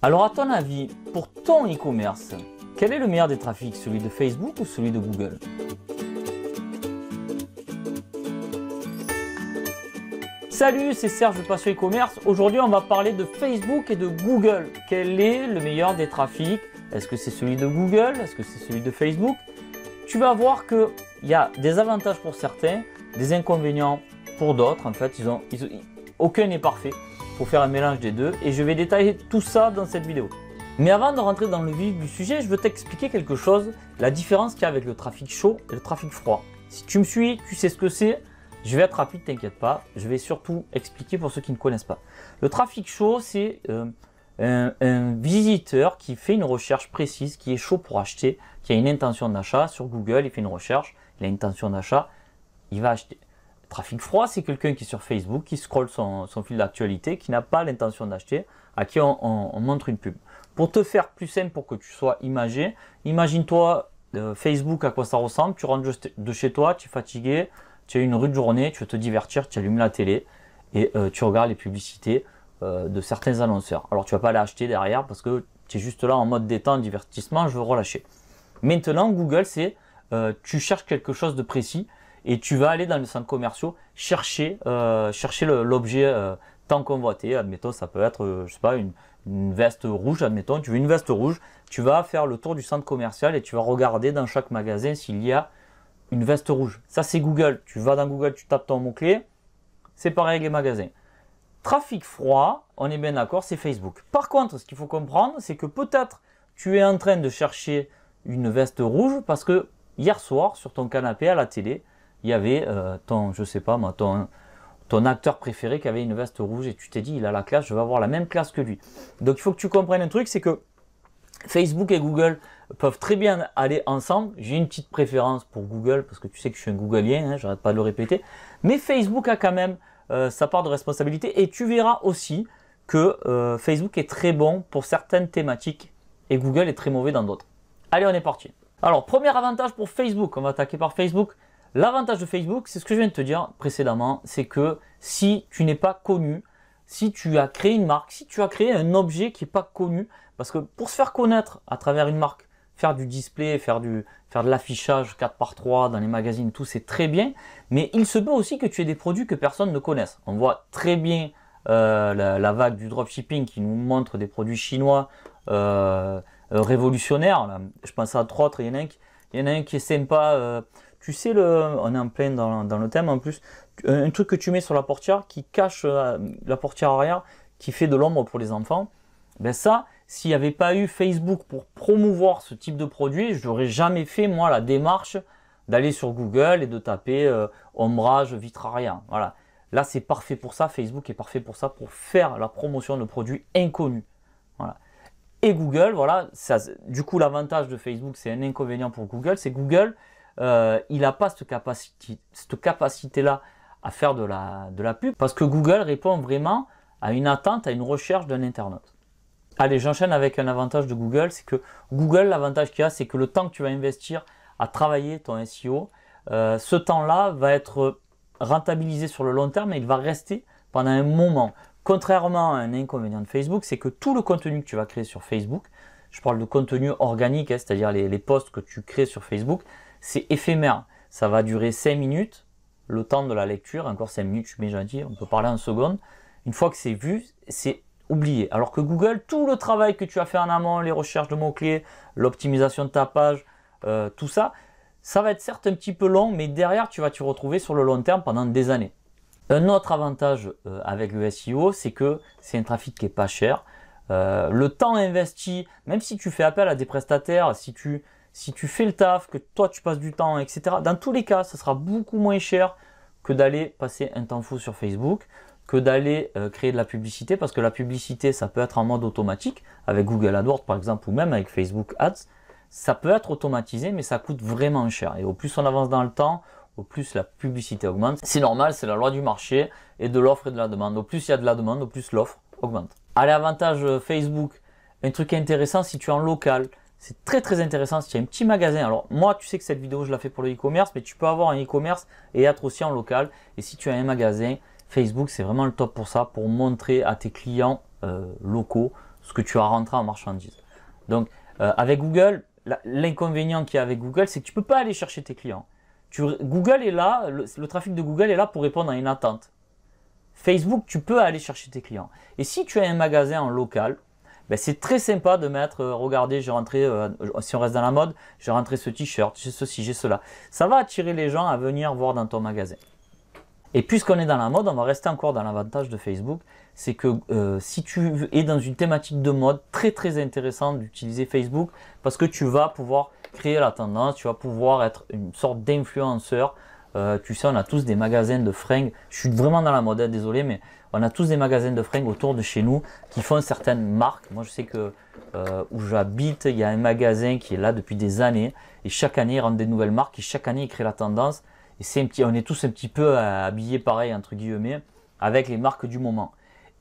Alors à ton avis, pour ton e-commerce, quel est le meilleur des trafics, celui de Facebook ou celui de Google? Salut, c'est Serge de Passion e-commerce. Aujourd'hui, on va parler de Facebook et de Google. Quel est le meilleur des trafics? Est-ce que c'est celui de Google? Est-ce que c'est celui de Facebook? Tu vas voir qu'il y a des avantages pour certains, des inconvénients pour d'autres. En fait, aucun n'est parfait. Il faut faire un mélange des deux et je vais détailler tout ça dans cette vidéo. Mais avant de rentrer dans le vif du sujet, je veux t'expliquer quelque chose, la différence qu'il y a avec le trafic chaud et le trafic froid. Si tu me suis, tu sais ce que c'est. Je vais être rapide, t'inquiète pas. Je vais surtout expliquer pour ceux qui ne connaissent pas. Le trafic chaud, c'est un visiteur qui fait une recherche précise, qui est chaud pour acheter, qui a une intention d'achat. Sur Google, il fait une recherche, il a une intention d'achat, il va acheter. Le trafic froid, c'est quelqu'un qui est sur Facebook, qui scrolle son fil d'actualité, qui n'a pas l'intention d'acheter, à qui on montre une pub. Pour te faire plus simple, pour que tu sois imagé, imagine-toi Facebook, à quoi ça ressemble. Tu rentres de chez toi, tu es fatigué, tu as une rude journée, tu veux te divertir, tu allumes la télé et tu regardes les publicités de certains annonceurs. Alors tu ne vas pas aller acheter derrière parce que tu es juste là en mode détente, divertissement, je veux relâcher. Maintenant, Google, c'est tu cherches quelque chose de précis et tu vas aller dans les centres commerciaux chercher l'objet tant convoité. Admettons, ça peut être, je sais pas, une veste rouge, admettons, tu veux une veste rouge, tu vas faire le tour du centre commercial et tu vas regarder dans chaque magasin s'il y a une veste rouge. Ça, c'est Google. Tu vas dans Google, tu tapes ton mot-clé. C'est pareil avec les magasins. Trafic froid, on est bien d'accord, c'est Facebook. Par contre, ce qu'il faut comprendre, c'est que peut-être tu es en train de chercher une veste rouge parce que hier soir, sur ton canapé à la télé, il y avait je sais pas moi, ton acteur préféré qui avait une veste rouge et tu t'es dit, il a la classe, je vais avoir la même classe que lui. Donc, il faut que tu comprennes un truc, c'est que Facebook et Google peuvent très bien aller ensemble. J'ai une petite préférence pour Google parce que tu sais que je suis un Googlien, hein, j'arrête pas de le répéter. Mais Facebook a quand même sa part de responsabilité et tu verras aussi que Facebook est très bon pour certaines thématiques et Google est très mauvais dans d'autres. Allez, on est parti. Alors, premier avantage pour Facebook, on va attaquer par Facebook. L'avantage de Facebook, c'est ce que je viens de te dire précédemment, c'est que si tu n'es pas connu, si tu as créé une marque, si tu as créé un objet qui n'est pas connu, parce que pour se faire connaître à travers une marque, faire du display, faire de l'affichage 4x3 dans les magazines, tout c'est très bien, mais il se peut aussi que tu aies des produits que personne ne connaisse. On voit très bien la vague du dropshipping qui nous montre des produits chinois révolutionnaires. Là. Je pense à entre autres, il y en a un qui est sympa. Tu sais, on est en plein dans le thème en plus, un truc que tu mets sur la portière qui cache la portière arrière, qui fait de l'ombre pour les enfants. Ben ça, s'il n'y avait pas eu Facebook pour promouvoir ce type de produit, je n'aurais jamais fait moi la démarche d'aller sur Google et de taper ombrage vitre arrière. Voilà. Là, c'est parfait pour ça. Facebook est parfait pour ça, pour faire la promotion de produits inconnus. Voilà. Et Google, voilà. Ça, du coup, l'avantage de Facebook, c'est un inconvénient pour Google, c'est Google, il n'a pas cette capacité-là à faire de la pub parce que Google répond vraiment à une attente, à une recherche d'un internaute. Allez, j'enchaîne avec un avantage de Google, c'est que Google, l'avantage qu'il y a, c'est que le temps que tu vas investir à travailler ton SEO, ce temps-là va être rentabilisé sur le long terme et il va rester pendant un moment. Contrairement à un inconvénient de Facebook, c'est que tout le contenu que tu vas créer sur Facebook, je parle de contenu organique, hein, c'est-à-dire les posts que tu crées sur Facebook, c'est éphémère. Ça va durer 5 minutes, le temps de la lecture, encore 5 minutes, je suis bien gentil, on peut parler en secondes. Une fois que c'est vu, c'est oublié. Alors que Google, tout le travail que tu as fait en amont, les recherches de mots-clés, l'optimisation de ta page, tout ça, ça va être certes un petit peu long, mais derrière, tu vas te retrouver sur le long terme pendant des années. Un autre avantage avec le SEO, c'est que c'est un trafic qui est pas cher. Le temps investi, même si tu fais appel à des prestataires, si tu fais le taf, que toi tu passes du temps, etc. Dans tous les cas, ça sera beaucoup moins cher que d'aller passer un temps fou sur Facebook, que d'aller créer de la publicité, parce que la publicité, ça peut être en mode automatique, avec Google AdWords par exemple, ou même avec Facebook Ads. Ça peut être automatisé, mais ça coûte vraiment cher. Et au plus on avance dans le temps, au plus la publicité augmente. C'est normal, c'est la loi du marché et de l'offre et de la demande. Au plus il y a de la demande, au plus l'offre augmente. Allez, avantage Facebook, un truc intéressant si tu es en local. C'est très intéressant si tu as un petit magasin. Alors moi, tu sais que cette vidéo, je la fais pour le e-commerce, mais tu peux avoir un e-commerce et être aussi en local. Et si tu as un magasin, Facebook, c'est vraiment le top pour ça, pour montrer à tes clients locaux ce que tu as rentré en marchandises. Donc, avec Google, l'inconvénient qu'il y a avec Google, c'est que tu ne peux pas aller chercher tes clients. Google est là, le trafic de Google est là pour répondre à une attente. Facebook, tu peux aller chercher tes clients. Et si tu as un magasin en local, ben c'est très sympa de mettre, regardez, j'ai rentré, si on reste dans la mode, j'ai rentré ce t-shirt, j'ai ceci, j'ai cela. Ça va attirer les gens à venir voir dans ton magasin. Et puisqu'on est dans la mode, on va rester encore dans l'avantage de Facebook, c'est que si tu es dans une thématique de mode, très intéressant d'utiliser Facebook parce que tu vas pouvoir créer la tendance, tu vas pouvoir être une sorte d'influenceur. Tu sais, on a tous des magasins de fringues, je suis vraiment dans la mode, hein, désolé, mais on a tous des magasins de fringues autour de chez nous qui font certaines marques. Moi, je sais que où j'habite, il y a un magasin qui est là depuis des années et chaque année, ils rendent des nouvelles marques et chaque année, ils créent la tendance. Et on est tous un petit peu habillés pareil, entre guillemets, avec les marques du moment.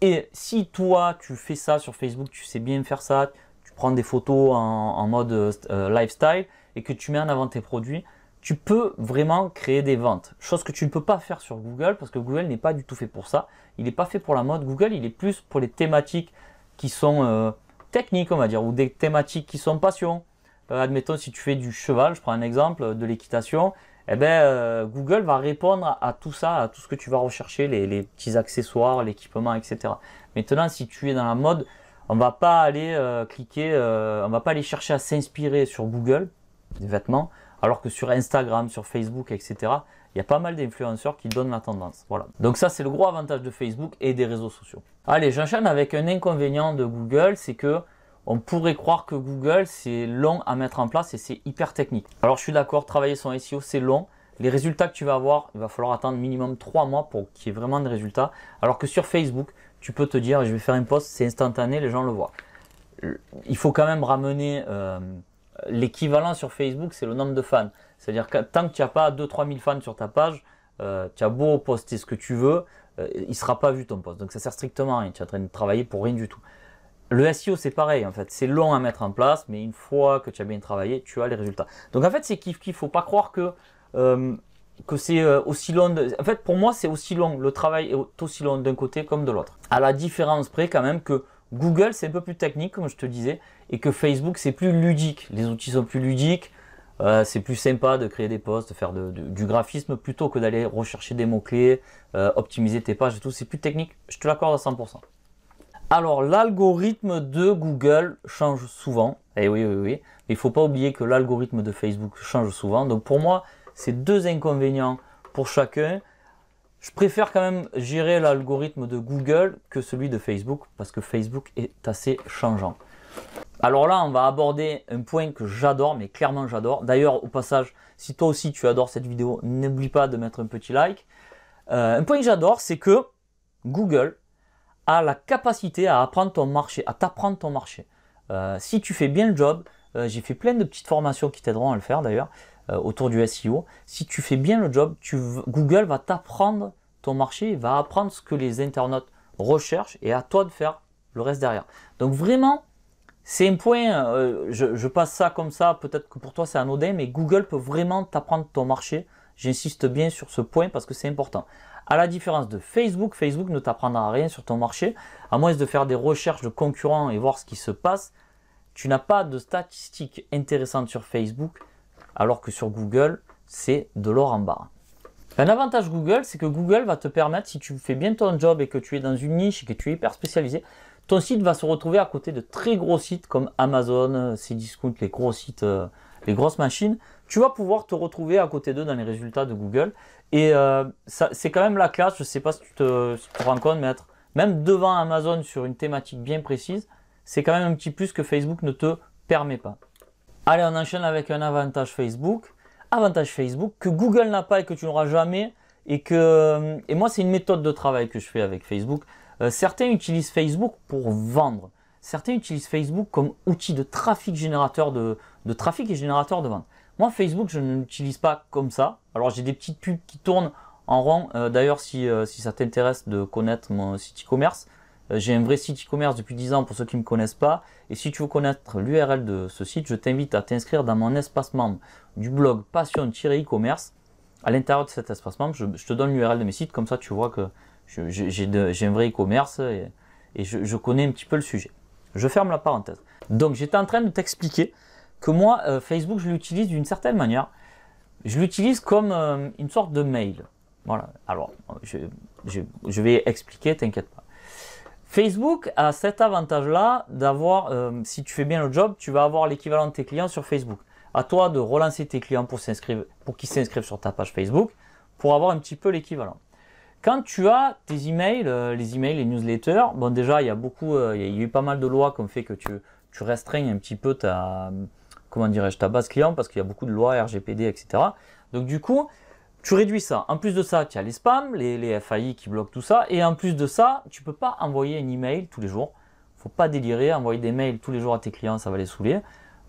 Et si toi, tu fais ça sur Facebook, tu sais bien faire ça, tu prends des photos en mode lifestyle et que tu mets en avant tes produits, tu peux vraiment créer des ventes. Chose que tu ne peux pas faire sur Google parce que Google n'est pas du tout fait pour ça. Il n'est pas fait pour la mode. Google, il est plus pour les thématiques qui sont techniques, on va dire, ou des thématiques qui sont passion. Admettons, si tu fais du cheval, je prends un exemple, de l'équitation, eh ben, Google va répondre à tout ça, à tout ce que tu vas rechercher, les petits accessoires, l'équipement, etc. Maintenant, si tu es dans la mode, on va pas aller on va pas aller chercher à s'inspirer sur Google, des vêtements, alors que sur Instagram, sur Facebook, etc., il y a pas mal d'influenceurs qui donnent la tendance. Voilà. Donc ça, c'est le gros avantage de Facebook et des réseaux sociaux. Allez, j'enchaîne avec un inconvénient de Google, c'est que on pourrait croire que Google, c'est long à mettre en place et c'est hyper technique. Alors, je suis d'accord, travailler son SEO, c'est long. Les résultats que tu vas avoir, il va falloir attendre minimum 3 mois pour qu'il y ait vraiment des résultats. Alors que sur Facebook, tu peux te dire, je vais faire un post, c'est instantané, les gens le voient. Il faut quand même ramener l'équivalent sur Facebook, c'est le nombre de fans. C'est-à-dire que tant que tu n'as pas 2-3 000 fans sur ta page, tu as beau poster ce que tu veux, il ne sera pas vu ton post. Donc ça sert strictement à rien. Tu es en train de travailler pour rien du tout. Le SEO, c'est pareil, en fait. C'est long à mettre en place, mais une fois que tu as bien travaillé, tu as les résultats. Donc, en fait, c'est kiff-kiff. Il ne faut pas croire que c'est aussi long. En fait, pour moi, c'est aussi long. Le travail est aussi long d'un côté comme de l'autre. À la différence près, quand même, que Google, c'est un peu plus technique, comme je te disais, et que Facebook, c'est plus ludique. Les outils sont plus ludiques. C'est plus sympa de créer des posts, de faire du graphisme plutôt que d'aller rechercher des mots-clés, optimiser tes pages et tout. C'est plus technique. Je te l'accorde à 100%. Alors, l'algorithme de Google change souvent. Eh oui. Mais il ne faut pas oublier que l'algorithme de Facebook change souvent. Donc, pour moi, c'est deux inconvénients pour chacun. Je préfère quand même gérer l'algorithme de Google que celui de Facebook parce que Facebook est assez changeant. Alors là, on va aborder un point que j'adore, mais clairement j'adore. D'ailleurs, au passage, si toi aussi tu adores cette vidéo, n'oublie pas de mettre un petit like. Un point que j'adore, c'est que Google a la capacité à apprendre ton marché, à t'apprendre ton marché. Si tu fais bien le job, j'ai fait plein de petites formations qui t'aideront à le faire d'ailleurs, autour du SEO. Si tu fais bien le job, Google va t'apprendre ton marché, il va apprendre ce que les internautes recherchent et à toi de faire le reste derrière. Donc vraiment, c'est un point, je passe ça comme ça, peut-être que pour toi c'est anodin, mais Google peut vraiment t'apprendre ton marché. J'insiste bien sur ce point parce que c'est important. À la différence de Facebook, Facebook ne t'apprendra rien sur ton marché, à moins de faire des recherches de concurrents et voir ce qui se passe. Tu n'as pas de statistiques intéressantes sur Facebook, alors que sur Google, c'est de l'or en barre. Un avantage Google, c'est que Google va te permettre, si tu fais bien ton job et que tu es dans une niche et que tu es hyper spécialisé, ton site va se retrouver à côté de très gros sites comme Amazon, Cdiscount, les gros sites, les grosses machines. Tu vas pouvoir te retrouver à côté d'eux dans les résultats de Google. Et c'est quand même la classe, je ne sais pas si tu te rends compte, mais être même devant Amazon sur une thématique bien précise, c'est quand même un petit plus que Facebook ne te permet pas. Allez, on enchaîne avec un avantage Facebook. Avantage Facebook que Google n'a pas et que tu n'auras jamais. Et moi, c'est une méthode de travail que je fais avec Facebook. Certains utilisent Facebook pour vendre. Certains utilisent Facebook comme outil de trafic générateur de trafic et générateur de vente. Moi, Facebook, je ne l'utilise pas comme ça. Alors, j'ai des petites pubs qui tournent en rond. D'ailleurs, si ça t'intéresse de connaître mon site e-commerce, j'ai un vrai site e-commerce depuis 10 ans pour ceux qui ne me connaissent pas. Et si tu veux connaître l'URL de ce site, je t'invite à t'inscrire dans mon espace membre du blog passion-e-commerce. À l'intérieur de cet espace membre, je te donne l'URL de mes sites. Comme ça, tu vois que j'ai un vrai e-commerce et je connais un petit peu le sujet. Je ferme la parenthèse. Donc j'étais en train de t'expliquer que moi, Facebook, je l'utilise d'une certaine manière. Je l'utilise comme une sorte de mail. Voilà. Alors, je vais expliquer, t'inquiète pas. Facebook a cet avantage-là d'avoir, si tu fais bien le job, tu vas avoir l'équivalent de tes clients sur Facebook. À toi de relancer tes clients pour qu'ils s'inscrivent sur ta page Facebook pour avoir un petit peu l'équivalent. Quand tu as tes emails, les emails, les newsletters, bon déjà il y a eu pas mal de lois qui ont fait que tu restreignes un petit peu ta base client parce qu'il y a beaucoup de lois RGPD, etc. Donc du coup, tu réduis ça. En plus de ça, tu as les spams, les FAI qui bloquent tout ça. Et en plus de ça, tu ne peux pas envoyer un email tous les jours. Il ne faut pas délirer, envoyer des mails tous les jours à tes clients, ça va les saouler.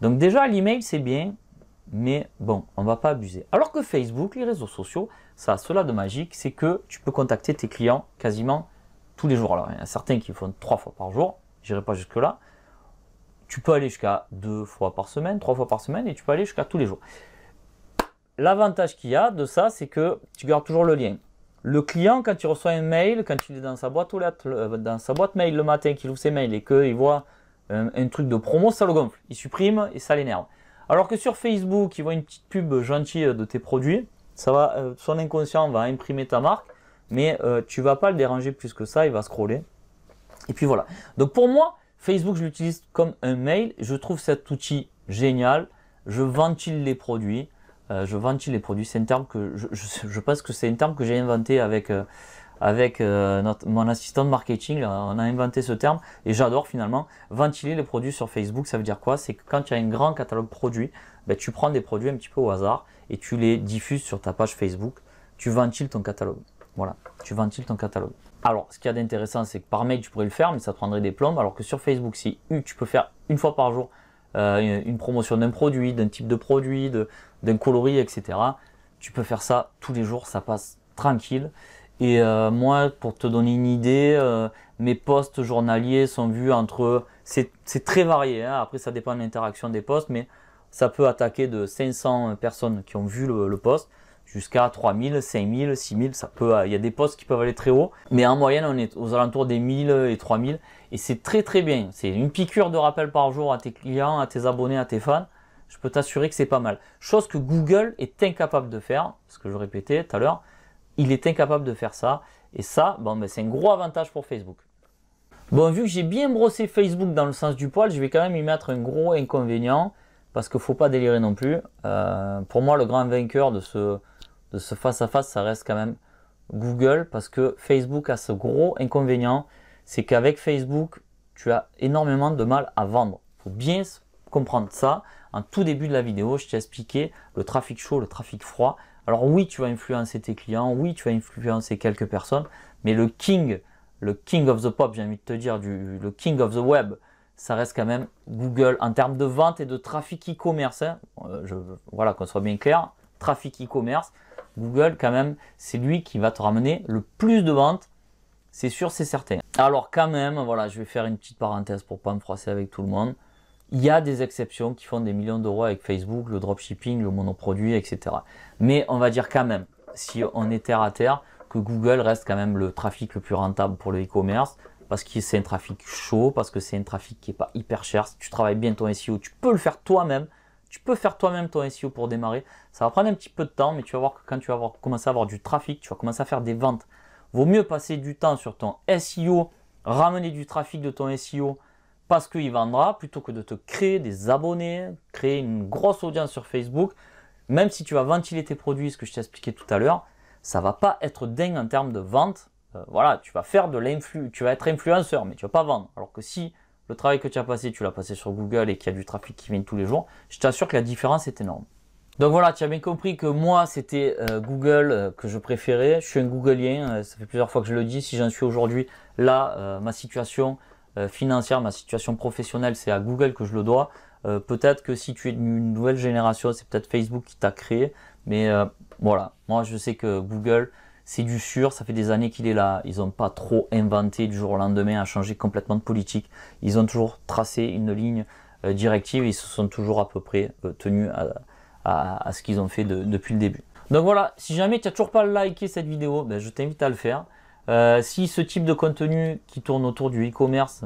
Donc déjà, l'email, c'est bien, mais bon, on ne va pas abuser. Alors que Facebook, les réseaux sociaux, ça a cela de magique, c'est que tu peux contacter tes clients quasiment tous les jours. Alors, il y en a certains qui font 3 fois par jour, je n'irai pas jusque-là. Tu peux aller jusqu'à 2 fois par semaine, 3 fois par semaine, et tu peux aller jusqu'à tous les jours. L'avantage qu'il y a de ça, c'est que tu gardes toujours le lien. Le client, quand il reçoit un mail, quand il est dans sa boîte aux lettres, dans sa boîte mail le matin, qu'il ouvre ses mails et qu'il voit un truc de promo, ça le gonfle. Il supprime et ça l'énerve. Alors que sur Facebook, il voit une petite pub gentille de tes produits, ça va, son inconscient va imprimer ta marque, mais tu ne vas pas le déranger plus que ça, il va scroller. Et puis voilà. Donc pour moi, Facebook, je l'utilise comme un mail. Je trouve cet outil génial. Je ventile les produits. C'est un terme que je pense que c'est un terme que j'ai inventé avec mon assistant de marketing. On a inventé ce terme et j'adore finalement. Ventiler les produits sur Facebook, ça veut dire quoi? C'est que quand tu as un grand catalogue produits, ben, tu prends des produits un petit peu au hasard et tu les diffuses sur ta page Facebook. Tu ventiles ton catalogue. Voilà, tu ventiles ton catalogue. Alors, ce qu'il y a d'intéressant, c'est que par mail, tu pourrais le faire, mais ça te prendrait des plombes. Alors que sur Facebook, si tu peux faire une fois par jour une promotion d'un produit, d'un type de produit, d'un coloris, etc. Tu peux faire ça tous les jours, ça passe tranquille. Et moi, pour te donner une idée, mes posts journaliers sont vus entre... C'est très varié, hein. Après ça dépend de l'interaction des posts, mais ça peut attaquer de 500 personnes qui ont vu le post jusqu'à 3000, 5000, 6000, il y a des posts qui peuvent aller très haut, mais en moyenne on est aux alentours des 1000 et 3000 et c'est très très bien. C'est une piqûre de rappel par jour à tes clients, à tes abonnés, à tes fans. Je peux t'assurer que c'est pas mal. Chose que Google est incapable de faire, ce que je répétais tout à l'heure, il est incapable de faire ça et ça, bon, ben, c'est un gros avantage pour Facebook. Bon, vu que j'ai bien brossé Facebook dans le sens du poil, je vais quand même y mettre un gros inconvénient parce qu'il ne faut pas délirer non plus. Pour moi, le grand vainqueur de ce face-à-face, ça reste quand même Google parce que Facebook a ce gros inconvénient, c'est qu'avec Facebook, tu as énormément de mal à vendre. Il faut bien comprendre ça. En tout début de la vidéo, je t'ai expliqué le trafic chaud, le trafic froid. Alors oui, tu vas influencer tes clients, oui, tu vas influencer quelques personnes, mais le king of the pop, j'ai envie de te dire, le king of the web, ça reste quand même Google en termes de vente et de trafic e-commerce. Hein. Voilà, qu'on soit bien clair, trafic e-commerce. Google, quand même, c'est lui qui va te ramener le plus de ventes, c'est sûr, c'est certain. Alors quand même, voilà, je vais faire une petite parenthèse pour pas me froisser avec tout le monde. Il y a des exceptions qui font des millions d'euros avec Facebook, le dropshipping, le monoproduit, etc. Mais on va dire quand même, si on est terre à terre, que Google reste quand même le trafic le plus rentable pour le e-commerce, parce que c'est un trafic chaud, parce que c'est un trafic qui n'est pas hyper cher. Si tu travailles bien ton SEO, tu peux le faire toi-même. Tu peux faire toi-même ton SEO pour démarrer. Ça va prendre un petit peu de temps, mais tu vas voir que quand tu vas commencer à avoir du trafic, tu vas commencer à faire des ventes. Vaut mieux passer du temps sur ton SEO, ramener du trafic de ton SEO parce qu'il vendra, plutôt que de te créer des abonnés, créer une grosse audience sur Facebook. Même si tu vas ventiler tes produits, ce que je t'ai expliqué tout à l'heure, ça va pas être dingue en termes de vente. Voilà, tu vas faire de l'influ, tu vas être influenceur, mais tu vas pas vendre. Alors que si le travail que tu as passé, tu l'as passé sur Google et qu'il y a du trafic qui vient tous les jours, je t'assure que la différence est énorme. Donc voilà, tu as bien compris que moi, c'était Google que je préférais. Je suis un Googlien, ça fait plusieurs fois que je le dis. Si j'en suis aujourd'hui là, ma situation financière, ma situation professionnelle, c'est à Google que je le dois. Peut-être que si tu es d'une nouvelle génération, c'est peut-être Facebook qui t'a créé. Mais voilà, moi je sais que Google, c'est du sûr, ça fait des années qu'il est là. Ils n'ont pas trop inventé du jour au lendemain à changer complètement de politique. Ils ont toujours tracé une ligne directive et ils se sont toujours à peu près tenus à ce qu'ils ont fait depuis le début. Donc voilà, si jamais tu n'as toujours pas liké cette vidéo, ben, je t'invite à le faire. Si ce type de contenu qui tourne autour du e-commerce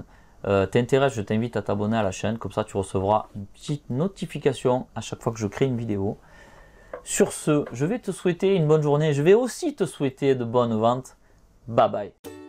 t'intéresse, je t'invite à t'abonner à la chaîne. Comme ça, tu recevras une petite notification à chaque fois que je crée une vidéo. Sur ce, je vais te souhaiter une bonne journée. Je vais aussi te souhaiter de bonnes ventes. Bye bye.